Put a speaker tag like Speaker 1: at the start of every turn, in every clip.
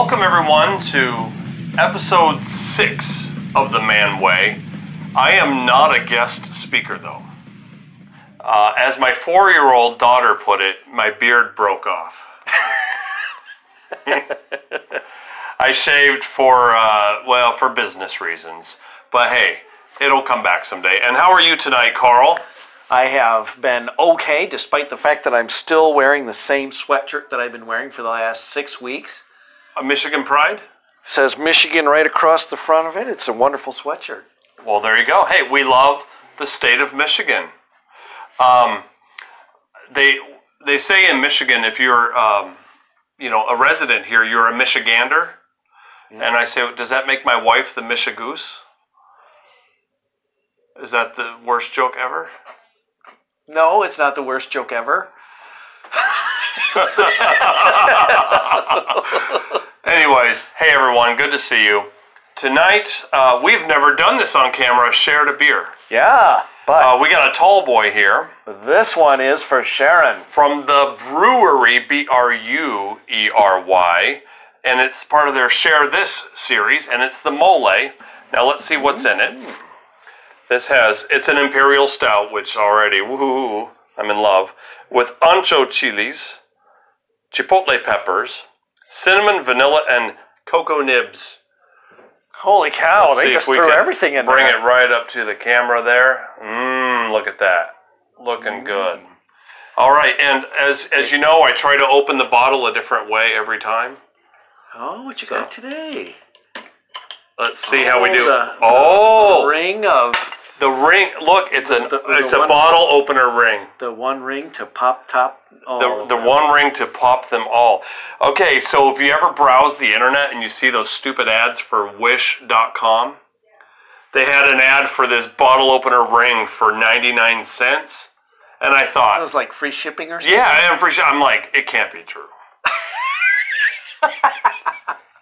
Speaker 1: Welcome everyone to episode 6 of The Man Way. I am not a guest speaker though. As my 4-year-old daughter put it, my beard broke off. I shaved for business reasons. But hey, it'll come back someday. And how are you tonight, Carl?
Speaker 2: I have been okay, despite the fact that I'm still wearing the same sweatshirt that I've been wearing for the last 6 weeks.
Speaker 1: A Michigan Pride?
Speaker 2: Says Michigan right across the front of it. It's a wonderful sweatshirt.
Speaker 1: Well, there you go. Hey, we love the state of Michigan. They say in Michigan, if you're a resident here, you're a Michigander. Yeah. And I say, does that make my wife the Michigoose? Is that the worst joke ever?
Speaker 2: No, it's not the worst joke ever.
Speaker 1: Anyways, hey everyone, good to see you. Tonight, we've never done this on camera, shared a beer.
Speaker 2: Yeah, but
Speaker 1: we got a tall boy here.
Speaker 2: This one is for Sharon.
Speaker 1: From the brewery, B-R-U-E-R-Y, and it's part of their Share This series, and it's the Mole. Now let's see what's in it. It's an Imperial Stout, which already, woohoo, I'm in love, with ancho chilies, chipotle peppers, cinnamon, vanilla, and cocoa nibs.
Speaker 2: Holy cow, they just threw everything in there.
Speaker 1: Bring it right up to the camera there. Look at that. Looking good. All right, and as you know, I try to open the bottle a different way every time.
Speaker 2: Oh, what you got today?
Speaker 1: Let's see how we do.
Speaker 2: The ring of...
Speaker 1: The ring, look, it's a bottle opener ring.
Speaker 2: The one ring to pop top.
Speaker 1: The one ring to pop them all. Okay, so if you ever browse the internet and you see those stupid ads for Wish.com, they had an ad for this bottle opener ring for 99 cents. And I thought...
Speaker 2: It was like free shipping or something?
Speaker 1: Yeah, and free shipping. I'm like, it can't be true.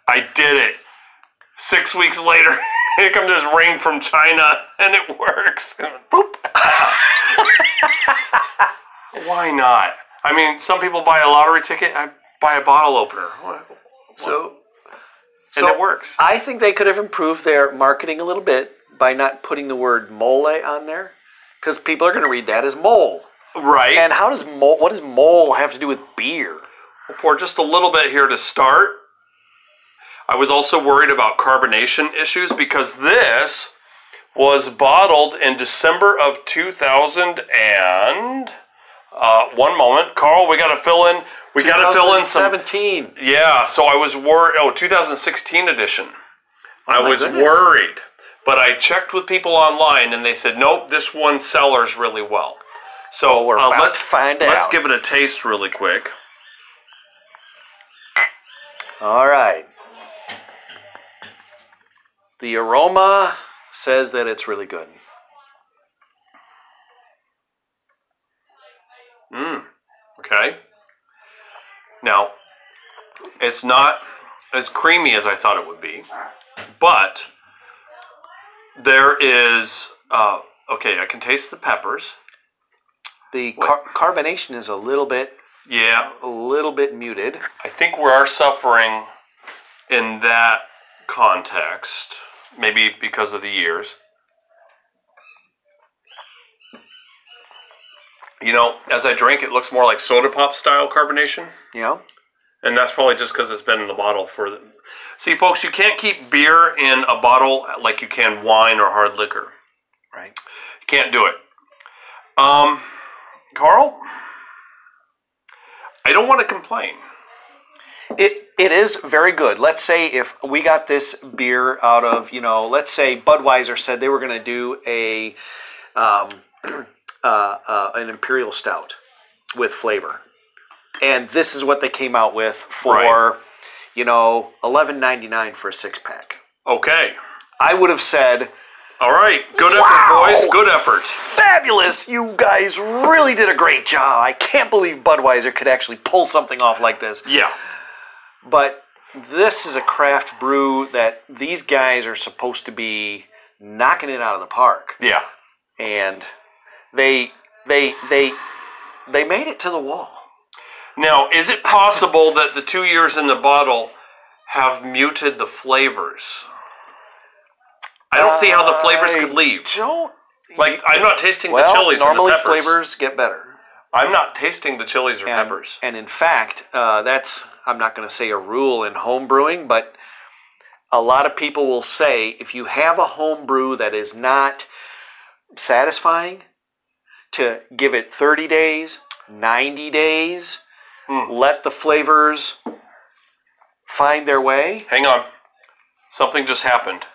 Speaker 1: I did it. 6 weeks later... Here comes this ring from China, and it works. Boop. Why not? I mean, some people buy a lottery ticket. I buy a bottle opener. So it works.
Speaker 2: I think they could have improved their marketing a little bit by not putting the word mole on there, because people are going to read that as mole.
Speaker 1: Right.
Speaker 2: And what does mole have to do with beer?
Speaker 1: We'll pour just a little bit here to start. I was also worried about carbonation issues because this was bottled in December of 2000 and... one moment, Carl, we got to fill in... We got to fill in some...
Speaker 2: 2017.
Speaker 1: Yeah, so I was worried... Oh, 2016 edition. I was worried. But I checked with people online and they said, nope, this one sellers really well. So
Speaker 2: let's find out.
Speaker 1: Let's give it a taste really quick.
Speaker 2: All right. The aroma says that it's really good.
Speaker 1: Okay. Now, it's not as creamy as I thought it would be, but there is, okay, I can taste the peppers.
Speaker 2: The carbonation is a little bit muted.
Speaker 1: I think we are suffering in that context. Maybe because of the years. You know, as I drink, it looks more like soda pop style carbonation.
Speaker 2: Yeah.
Speaker 1: And that's probably just because it's been in the bottle for the... See, folks, you can't keep beer in a bottle like you can wine or hard liquor.
Speaker 2: Right.
Speaker 1: You can't do it. Carl, I don't want to complain.
Speaker 2: It is very good. Let's say if we got this beer out of, let's say Budweiser said they were going to do an Imperial Stout with flavor. And this is what they came out with for, $11.99 for a 6-pack.
Speaker 1: Okay.
Speaker 2: I would have said...
Speaker 1: All right. Good effort, boys. Good effort.
Speaker 2: Fabulous. You guys really did a great job. I can't believe Budweiser could actually pull something off like this.
Speaker 1: Yeah.
Speaker 2: But this is a craft brew that these guys are supposed to be knocking it out of the park.
Speaker 1: Yeah.
Speaker 2: And they made it to the wall.
Speaker 1: Now, is it possible that the 2 years in the bottle have muted the flavors. I don't see how the flavors could leave. Like, I'm not tasting the chilies or the peppers.
Speaker 2: Normally flavors get better.
Speaker 1: I'm not tasting the chilies or peppers.
Speaker 2: And in fact, that's, I'm not going to say a rule in home brewing, but a lot of people will say if you have a home brew that is not satisfying, to give it 30 days, 90 days, let the flavors find their way.
Speaker 1: Hang on. Something just happened.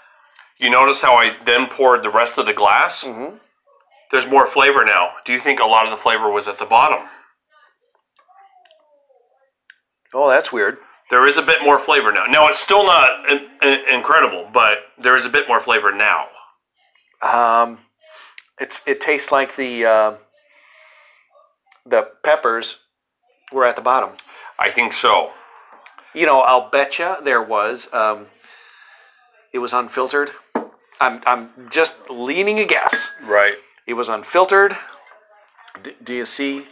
Speaker 1: You notice how I then poured the rest of the glass? Mm-hmm. There's more flavor now. Do you think a lot of the flavor was at the bottom?
Speaker 2: Oh, that's weird.
Speaker 1: There is a bit more flavor now. Now, it's still not incredible, but there is a bit more flavor now.
Speaker 2: It tastes like the peppers were at the bottom.
Speaker 1: I think so.
Speaker 2: You know, I'll bet you there was. It was unfiltered. I'm just leaning a guess.
Speaker 1: Right.
Speaker 2: It was unfiltered. Do you see?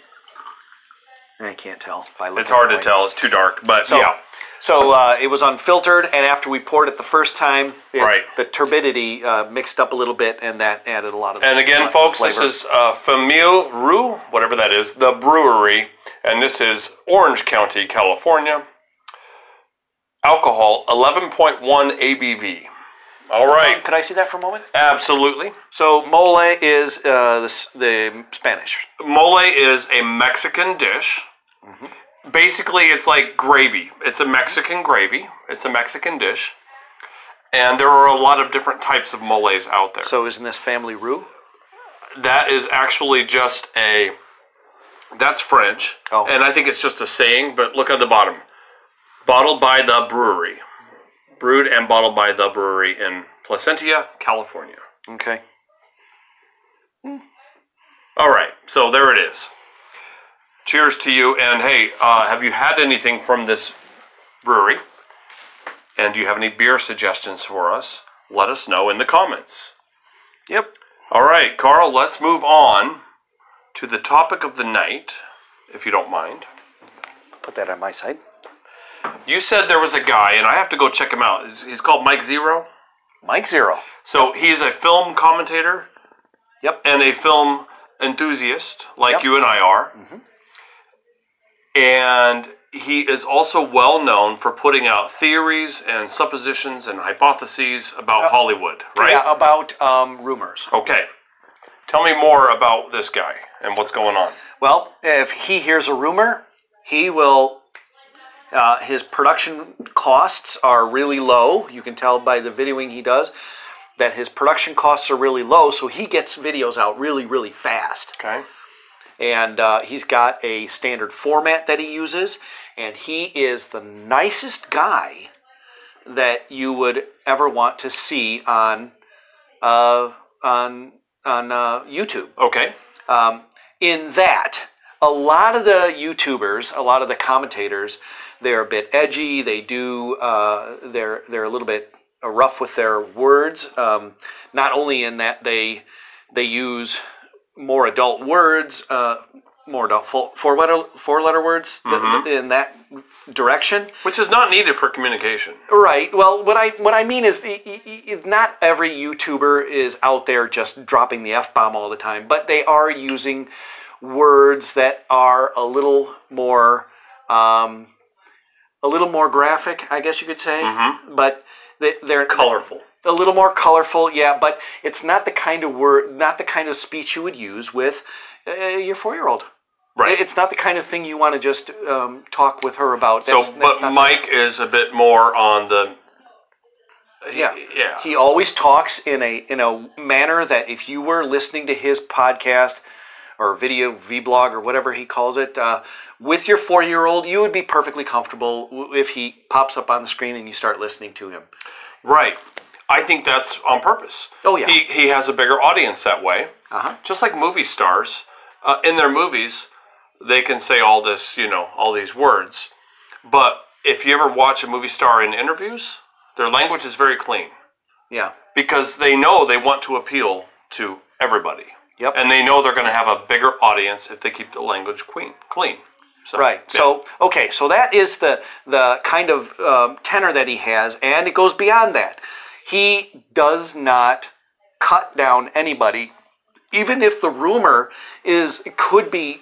Speaker 2: I can't tell.
Speaker 1: It's hard to tell. It's too dark. But yeah.
Speaker 2: So it was unfiltered, and after we poured it the first time, the turbidity mixed up a little bit, and that added a lot of.
Speaker 1: And again, folks, this is Famille Roux, whatever that is, the brewery, and this is Orange County, California. Alcohol, 11.1 ABV. All right.
Speaker 2: Could I see that for a moment?
Speaker 1: Absolutely.
Speaker 2: So mole is the Spanish.
Speaker 1: Mole is a Mexican dish. Mm-hmm. Basically, it's like gravy. It's a Mexican gravy. It's a Mexican dish. And there are a lot of different types of moles out there.
Speaker 2: So isn't this Family Roux?
Speaker 1: That is actually just that's French.
Speaker 2: Oh.
Speaker 1: And I think it's just a saying, but look at the bottom. Bottled by the brewery. Brewed and bottled by the brewery in Placentia, California.
Speaker 2: Okay.
Speaker 1: All right, so there it is. Cheers to you, and hey, have you had anything from this brewery? And do you have any beer suggestions for us? Let us know in the comments.
Speaker 2: Yep.
Speaker 1: All right, Carl, let's move on to the topic of the night, if you don't mind.
Speaker 2: Put that on my side.
Speaker 1: You said there was a guy, and I have to go check him out. He's called Mike Zero.
Speaker 2: Mike Zero.
Speaker 1: So he's a film commentator.
Speaker 2: Yep.
Speaker 1: And a film enthusiast, like you and I are. Mm-hmm. And he is also well known for putting out theories and suppositions and hypotheses about Hollywood, right?
Speaker 2: Yeah, about rumors.
Speaker 1: Okay. Tell me more about this guy and what's going on.
Speaker 2: Well, if he hears a rumor, he will... his production costs are really low. You can tell by the videoing he does that his production costs are really low, so he gets videos out really, really fast.
Speaker 1: Okay.
Speaker 2: And he's got a standard format that he uses, and he is the nicest guy that you would ever want to see on YouTube.
Speaker 1: Okay.
Speaker 2: In that, a lot of the YouTubers, a lot of the commentators, they're a bit edgy. They do. They're a little bit rough with their words. Not only in that they use more adult words, more adult four-letter words in that direction,
Speaker 1: which is not needed for communication.
Speaker 2: Right. Well, what I mean is, not every YouTuber is out there just dropping the F-bomb all the time, but they are using words that are a little more graphic, I guess you could say. Mm-hmm. But they're
Speaker 1: colorful.
Speaker 2: A little more colorful, yeah. But it's not the kind of word, not the kind of speech you would use with your 4-year-old.
Speaker 1: Right.
Speaker 2: It's not the kind of thing you want to just talk with her about.
Speaker 1: But Mike is a bit more on the.
Speaker 2: Yeah. He always talks in a manner that if you were listening to his podcast or video vlog or whatever he calls it, with your 4-year-old, you would be perfectly comfortable if he pops up on the screen and you start listening to him.
Speaker 1: Right. I think that's on purpose.
Speaker 2: Oh, yeah.
Speaker 1: He has a bigger audience that way.
Speaker 2: Uh-huh.
Speaker 1: Just like movie stars. In their movies, they can say all this, all these words. But if you ever watch a movie star in interviews, their language is very clean.
Speaker 2: Yeah.
Speaker 1: Because they know they want to appeal to everybody.
Speaker 2: Yep.
Speaker 1: And they know they're going to have a bigger audience if they keep the language clean. So,
Speaker 2: right.
Speaker 1: yeah.
Speaker 2: So, okay, so that is the kind of tenor that he has, and it goes beyond that. He does not cut down anybody, even if the rumor could be,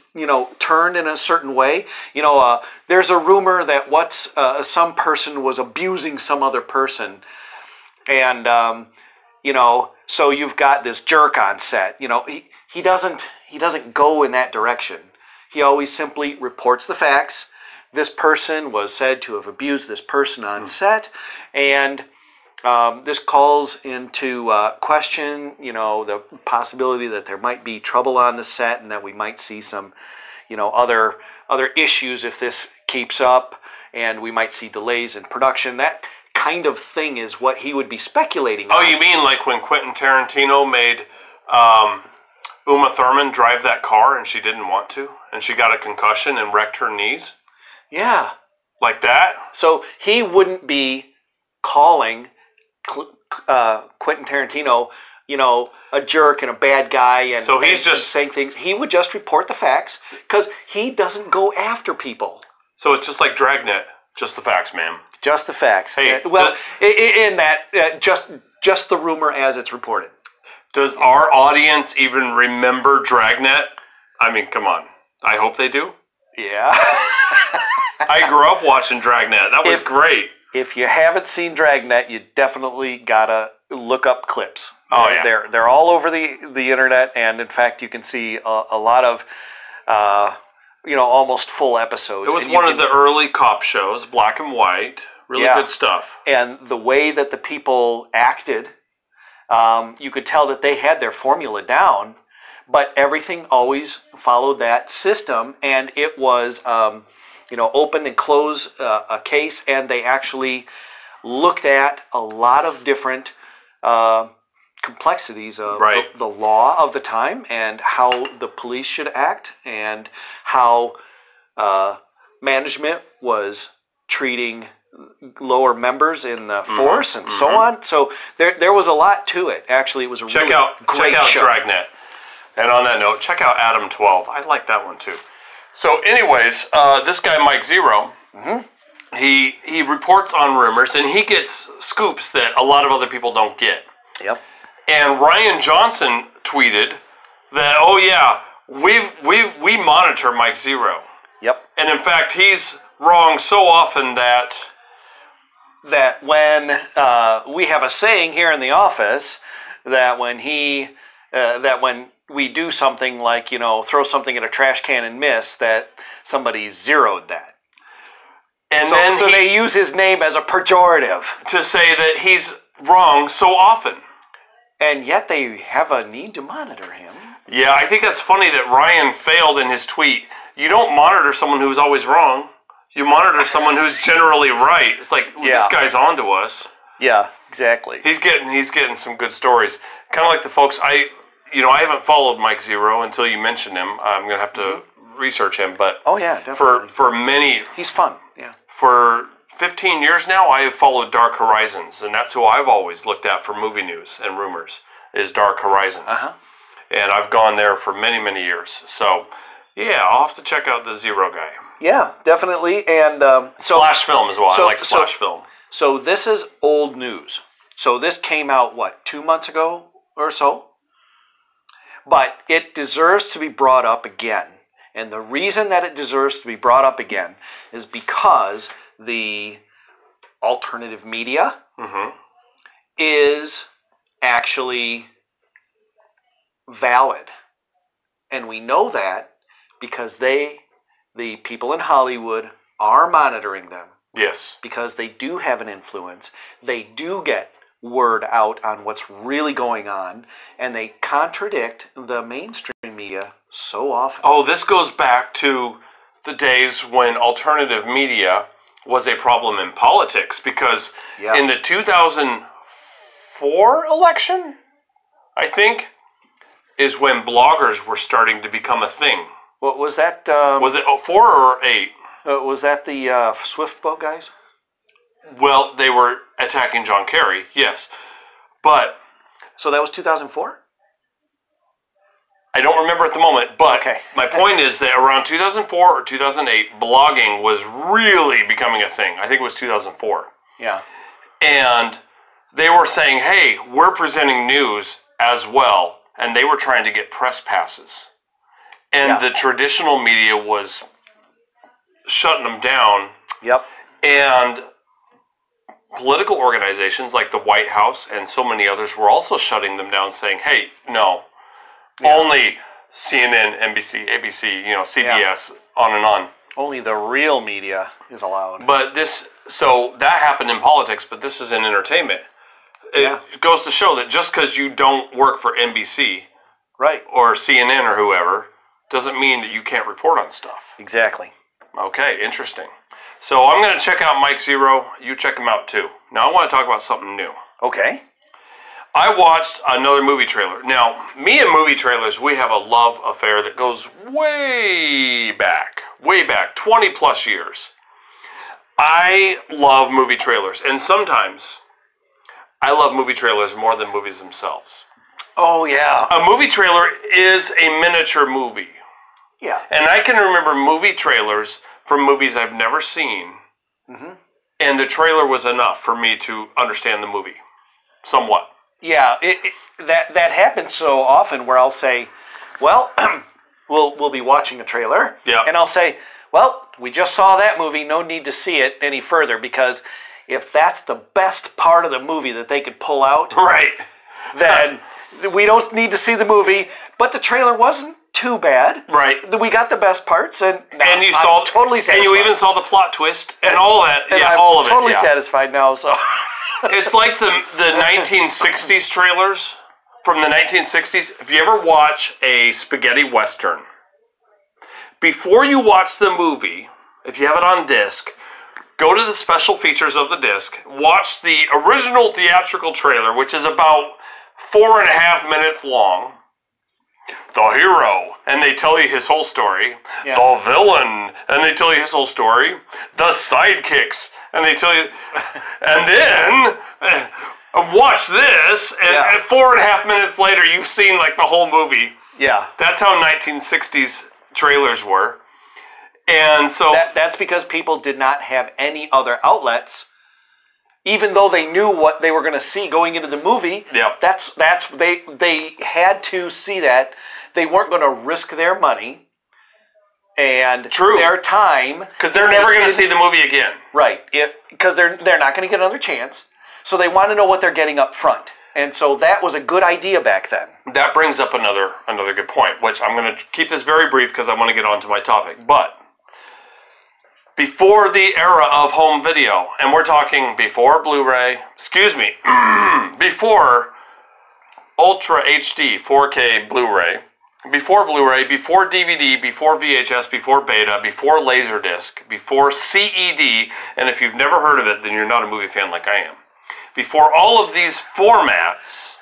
Speaker 2: turned in a certain way. There's a rumor that some person was abusing some other person, and so you've got this jerk on set. He doesn't go in that direction. He always simply reports the facts. This person was said to have abused this person on set, and this calls into question, the possibility that there might be trouble on the set, and that we might see some, other issues if this keeps up, and we might see delays in production. That kind of thing is what he would be speculating on.
Speaker 1: Oh, you mean like when Quentin Tarantino made Uma Thurman drive that car and she didn't want to, and she got a concussion and wrecked her knees?
Speaker 2: Yeah.
Speaker 1: Like that?
Speaker 2: So he wouldn't be calling Quentin Tarantino, a jerk and a bad guy, and
Speaker 1: so he's just
Speaker 2: saying things. He would just report the facts because he doesn't go after people.
Speaker 1: So it's just like Dragnet, just the facts, ma'am.
Speaker 2: Just the facts.
Speaker 1: Hey,
Speaker 2: in that, just the rumor as it's reported.
Speaker 1: Does our audience even remember Dragnet? I mean, come on. I hope they do.
Speaker 2: Yeah.
Speaker 1: I grew up watching Dragnet. That was great.
Speaker 2: If you haven't seen Dragnet, you definitely gotta look up clips.
Speaker 1: Oh, yeah.
Speaker 2: They're all over the internet, and in fact, you can see a lot of, almost full episodes.
Speaker 1: It was one of the early cop shows, black and white, really good stuff.
Speaker 2: And the way that the people acted, you could tell that they had their formula down, but everything always followed that system, and it was, open and close a case, and they actually looked at a lot of different complexities of the law of the time, and how the police should act, and how management was treating lower members in the force, and so on. So there was a lot to it. Actually, it was a great show.
Speaker 1: Dragnet. And on that note, check out Adam 12. I like that one too. So anyways, this guy Mike Zero, he reports on rumors, and he gets scoops that a lot of other people don't get.
Speaker 2: Yep.
Speaker 1: And Ryan Johnson tweeted that, oh yeah, we monitor Mike Zero.
Speaker 2: Yep.
Speaker 1: And in fact, he's wrong so often that
Speaker 2: when we have a saying here in the office that when we do something like, throw something in a trash can and miss, that somebody zeroed that. And so they use his name as a pejorative.
Speaker 1: To say that he's wrong so often.
Speaker 2: And yet they have a need to monitor him.
Speaker 1: Yeah, I think that's funny that Ryan failed in his tweet. You don't monitor someone who's always wrong. You monitor someone who's generally right. It's like, this guy's on to us.
Speaker 2: Yeah, exactly.
Speaker 1: He's getting some good stories. Kind of like the folks, I haven't followed Mike Zero until you mentioned him. I'm going to have to research him. But
Speaker 2: oh, yeah, definitely.
Speaker 1: For many...
Speaker 2: He's fun, yeah.
Speaker 1: For 15 years now, I have followed Dark Horizons, and that's who I've always looked at for movie news and rumors, is Dark Horizons. And I've gone there for many, many years. So, yeah, I'll have to check out the Zero guy.
Speaker 2: Yeah, definitely. And
Speaker 1: Splash Film as well. I like Splash Film.
Speaker 2: So this is old news. So this came out, 2 months ago or so? But it deserves to be brought up again. And the reason that it deserves to be brought up again is because the alternative media is actually valid. And we know that because the people in Hollywood are monitoring them.
Speaker 1: Yes.
Speaker 2: Because they do have an influence. They do get word out on what's really going on, and they contradict the mainstream media so often.
Speaker 1: Oh, this goes back to the days when alternative media was a problem in politics, because in the 2004 election, I think, is when bloggers were starting to become a thing.
Speaker 2: What was that?
Speaker 1: Was it 4 or 8?
Speaker 2: Was that the Swift boat guys?
Speaker 1: Well, they were attacking John Kerry, yes. But...
Speaker 2: So that was 2004?
Speaker 1: I don't remember at the moment, but
Speaker 2: Okay.
Speaker 1: my point is that around 2004 or 2008, blogging was really becoming a thing. I think it was 2004.
Speaker 2: Yeah.
Speaker 1: And they were saying, hey, we're presenting news as well. And they were trying to get press passes. And the traditional media was shutting them down.
Speaker 2: Yep.
Speaker 1: And political organizations like the White House and so many others were also shutting them down, saying, hey, no, only CNN, NBC, ABC, CBS, on and on.
Speaker 2: Only the real media is allowed.
Speaker 1: But so that happened in politics, but this is in entertainment. It goes to show that just because you don't work for NBC or CNN or whoever doesn't mean that you can't report on stuff.
Speaker 2: Exactly.
Speaker 1: Okay, interesting. So I'm going to check out Mike Zero. You check him out too. Now I want to talk about something new.
Speaker 2: Okay.
Speaker 1: I watched another movie trailer. Now, me and movie trailers, we have a love affair that goes way back, 20 plus years. I love movie trailers, and sometimes I love movie trailers more than movies themselves.
Speaker 2: Oh, yeah.
Speaker 1: A movie trailer is a miniature movie.
Speaker 2: Yeah.
Speaker 1: And I can remember movie trailers from movies I've never seen, and the trailer was enough for me to understand the movie, somewhat.
Speaker 2: Yeah, that happens so often where I'll say, well, we'll be watching a trailer, and I'll say, well, we just saw that movie, no need to see it any further, because if that's the best part of the movie that they could pull out, then we don't need to see the movie, but the trailer wasn't too bad. We got the best parts, and
Speaker 1: you
Speaker 2: I'm totally satisfied.
Speaker 1: And you even saw the plot twist and all that.
Speaker 2: And
Speaker 1: yeah,
Speaker 2: I'm
Speaker 1: all of it.
Speaker 2: Totally satisfied now. So
Speaker 1: it's like the 1960s trailers from the 1960s. If you ever watch a spaghetti western, before you watch the movie, if you have it on disc, go to the special features of the disc, watch the original theatrical trailer, which is about 4.5 minutes long. The hero, and they tell you his whole story. The villain, and they tell you his whole story. The sidekicks, and they tell you, and then watch this, and 4.5 minutes later, you've seen like the whole movie. Yeah, that's how 1960s trailers were, and so
Speaker 2: that's because people did not have any other outlets. Even though they knew what they were going to see going into the movie, that's they had to see that. They weren't going to risk their money and their time
Speaker 1: because they're never going to see the movie again.
Speaker 2: Right, because they're not going to get another chance. So they want to know what they're getting up front, and so that was a good idea back then.
Speaker 1: That brings up another good point, which I'm going to keep this very brief because I want to get on to my topic, but. Before the era of home video, and we're talking before Blu-ray, before Ultra HD 4K Blu-ray, before Blu-ray, before DVD, before VHS, before Beta, before Laserdisc, before CED, and if you've never heard of it, then you're not a movie fan like I am. Before all of these formats,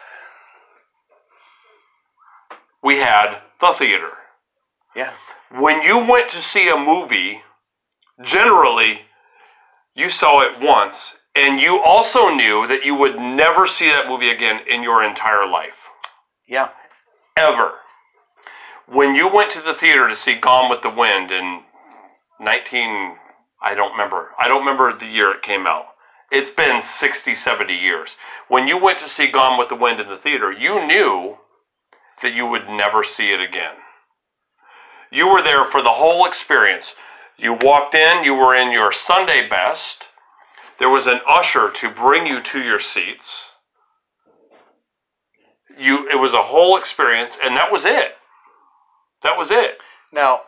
Speaker 1: we had the theater.
Speaker 2: Yeah.
Speaker 1: When you went to see a movie, generally, you saw it once, and you also knew that you would never see that movie again in your entire life.
Speaker 2: Yeah.
Speaker 1: Ever. When you went to the theater to see Gone with the Wind in I don't remember the year it came out. It's been 60, 70 years. When you went to see Gone with the Wind in the theater, you knew that you would never see it again. You were there for the whole experience. You walked in, you were in your Sunday best. There was an usher to bring you to your seats. It was a whole experience, and that was it. That was it.
Speaker 2: Now,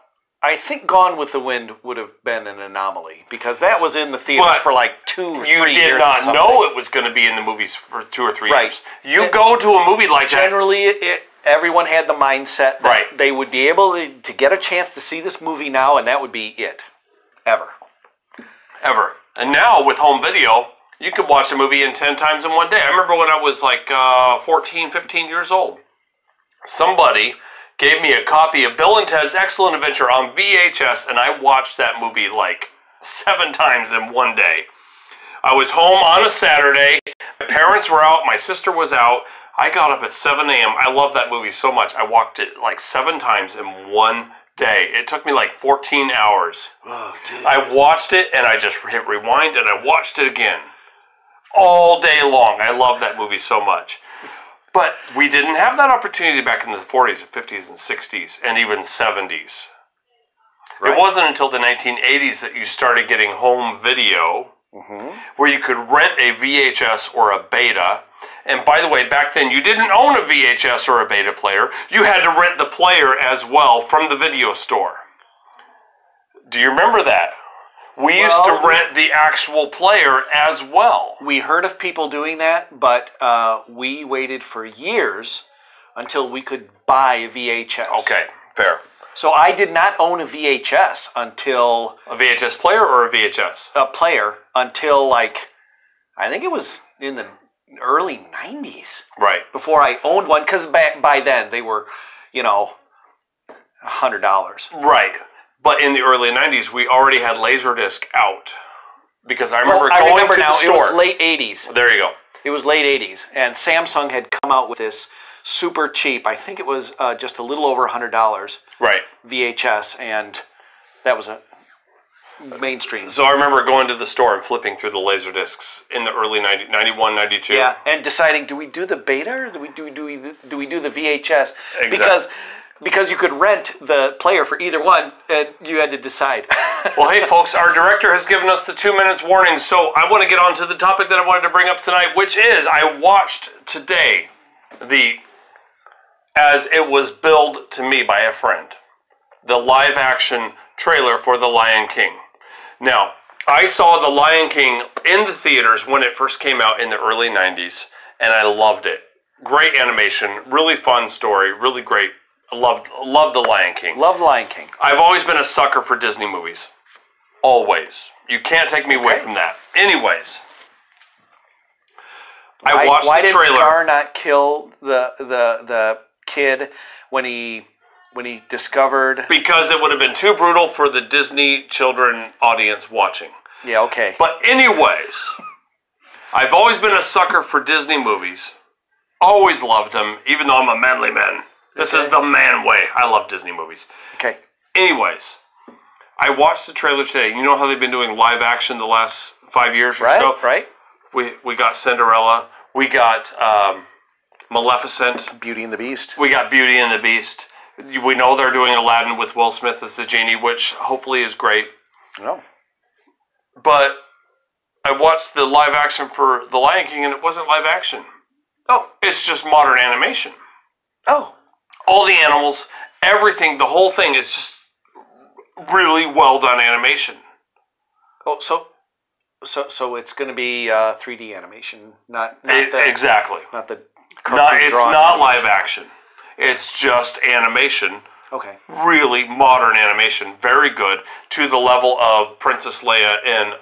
Speaker 2: I think Gone with the Wind would have been an anomaly, because that was in the theaters for like 2 or 3 years.
Speaker 1: You did not know it was going to be in the movies for 2 or 3 years. You go to a movie like that.
Speaker 2: Generally, everyone had the mindset that they would be able to get a chance to see this movie now, and that would be it. Ever. And now, with home video, you could watch a movie in 10 times in one day. I remember when I was like 14, 15 years old. Somebody gave me a copy of Bill and Ted's Excellent Adventure on VHS, and I watched that movie like 7 times in one day. I was home on a Saturday. My parents were out. My sister was out.
Speaker 1: I got up at 7 a.m. I love that movie so much. I walked it like 7 times in one day. It took me like 14 hours.
Speaker 2: Oh, dude.
Speaker 1: I watched it and I just hit rewind and I watched it again. All day long. I love that movie so much. But we didn't have that opportunity back in the 40s and 50s and 60s and even 70s. Right. It wasn't until the 1980s that you started getting home video, where you could rent a VHS or a beta. And by the way, back then you didn't own a VHS or a beta player. You had to rent the player as well from the video store. Do you remember that? We used to rent the actual player as well.
Speaker 2: We heard of people doing that, but we waited for years until we could buy a VHS.
Speaker 1: Okay, fair.
Speaker 2: So I did not own a VHS until...
Speaker 1: A VHS player or a VHS?
Speaker 2: A player until, like, I think it was in the early 90s.
Speaker 1: Right.
Speaker 2: Before I owned one, because by then they were, you know, $100.
Speaker 1: Right. But in the early 90s, we already had Laserdisc out. Because I remember going to the store.
Speaker 2: It was late 80s.
Speaker 1: There you go.
Speaker 2: It was late 80s. And Samsung had come out with this super cheap, I think it was just a little over $100.
Speaker 1: Right.
Speaker 2: VHS, and that was a mainstream.
Speaker 1: So I remember going to the store and flipping through the Laserdiscs in the early 91, 92.
Speaker 2: Yeah, and deciding, do we do the beta or do we do the VHS?
Speaker 1: Exactly.
Speaker 2: Because you could rent the player for either one, and you had to decide.
Speaker 1: Well, hey, folks, our director has given us the 2 minutes warning, so I want to get on to the topic that I wanted to bring up tonight, which is I watched today as it was billed to me by a friend, the live-action trailer for The Lion King. Now, I saw The Lion King in the theaters when it first came out in the early 90s, and I loved it. Great animation, really fun story, really great. I loved The Lion King.
Speaker 2: Love The Lion King.
Speaker 1: I've always been a sucker for Disney movies. Always. You can't take me away from that. Anyways. I watched the trailer.
Speaker 2: Why did Scar not kill the kid when he discovered?
Speaker 1: Because it would have been too brutal for the Disney children audience watching.
Speaker 2: Yeah, okay.
Speaker 1: But anyways, I've always been a sucker for Disney movies. Always loved them, even though I'm a manly man. This is the man way. I love Disney movies.
Speaker 2: Okay.
Speaker 1: Anyways, I watched the trailer today. You know how they've been doing live action the last 5 years or so?
Speaker 2: Right.
Speaker 1: We got Cinderella. We got Maleficent.
Speaker 2: Beauty and the Beast.
Speaker 1: We got Beauty and the Beast. We know they're doing Aladdin with Will Smith as the genie, which hopefully is great.
Speaker 2: No.
Speaker 1: But I watched the live action for The Lion King, and it wasn't live action.
Speaker 2: Oh.
Speaker 1: It's just modern animation.
Speaker 2: Oh.
Speaker 1: All the animals, everything, the whole thing is just really well done animation.
Speaker 2: Oh, so it's going to be 3D animation,
Speaker 1: exactly.
Speaker 2: Not the.
Speaker 1: It's not live action. It's just animation.
Speaker 2: Okay.
Speaker 1: Really modern animation, very good, to the level of Princess Leia in,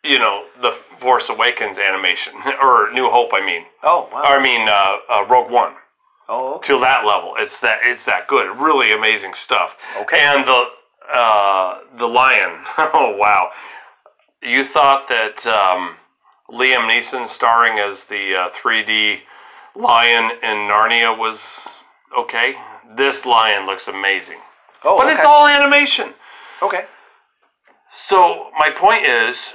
Speaker 1: you know, the Force Awakens animation, or New Hope, I mean.
Speaker 2: Oh, wow.
Speaker 1: I mean, Rogue One.
Speaker 2: Oh, okay.
Speaker 1: To that level, it's that good. Really amazing stuff.
Speaker 2: Okay.
Speaker 1: And the lion. Oh wow! You thought that Liam Neeson starring as the 3D lion in Narnia was okay? This lion looks amazing.
Speaker 2: Oh,
Speaker 1: but it's all animation.
Speaker 2: Okay.
Speaker 1: So my point is,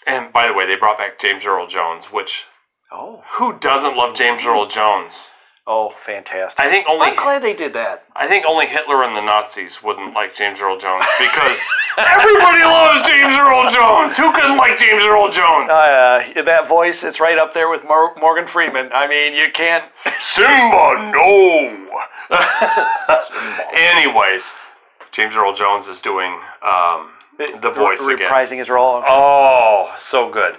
Speaker 1: and by the way, they brought back James Earl Jones, which who doesn't love James Earl Jones?
Speaker 2: Oh, fantastic.
Speaker 1: I'm
Speaker 2: glad they did that.
Speaker 1: I think only Hitler and the Nazis wouldn't like James Earl Jones because everybody loves James Earl Jones. Who couldn't like James Earl Jones?
Speaker 2: That voice is right up there with Morgan Freeman. I mean, you can't...
Speaker 1: Simba, no! Anyways, James Earl Jones is doing the voice again.
Speaker 2: Reprising his role. Okay.
Speaker 1: Oh, so good.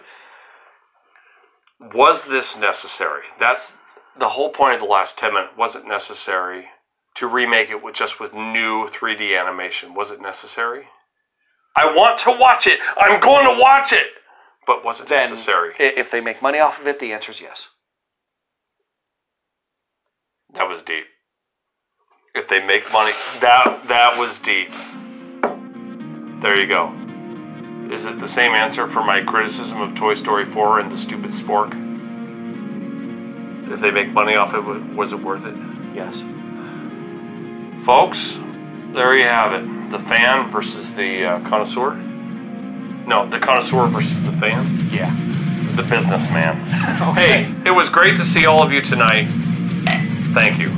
Speaker 1: Was this necessary? That's... The whole point of the last 10 minutes, was it necessary to remake it with new 3D animation? Was it necessary? I want to watch it. I'm going to watch it. But was it necessary?
Speaker 2: If they make money off of it, the answer is yes.
Speaker 1: That was deep. If they make money, that was deep. There you go. Is it the same answer for my criticism of Toy Story 4 and the stupid spork? if they make money off it, was it worth it?
Speaker 2: Yes.
Speaker 1: Folks, there you have it. The fan versus the connoisseur. No, the connoisseur versus the fan.
Speaker 2: Yeah.
Speaker 1: The businessman.
Speaker 2: Okay.
Speaker 1: Hey, it was great to see all of you tonight. Thank you.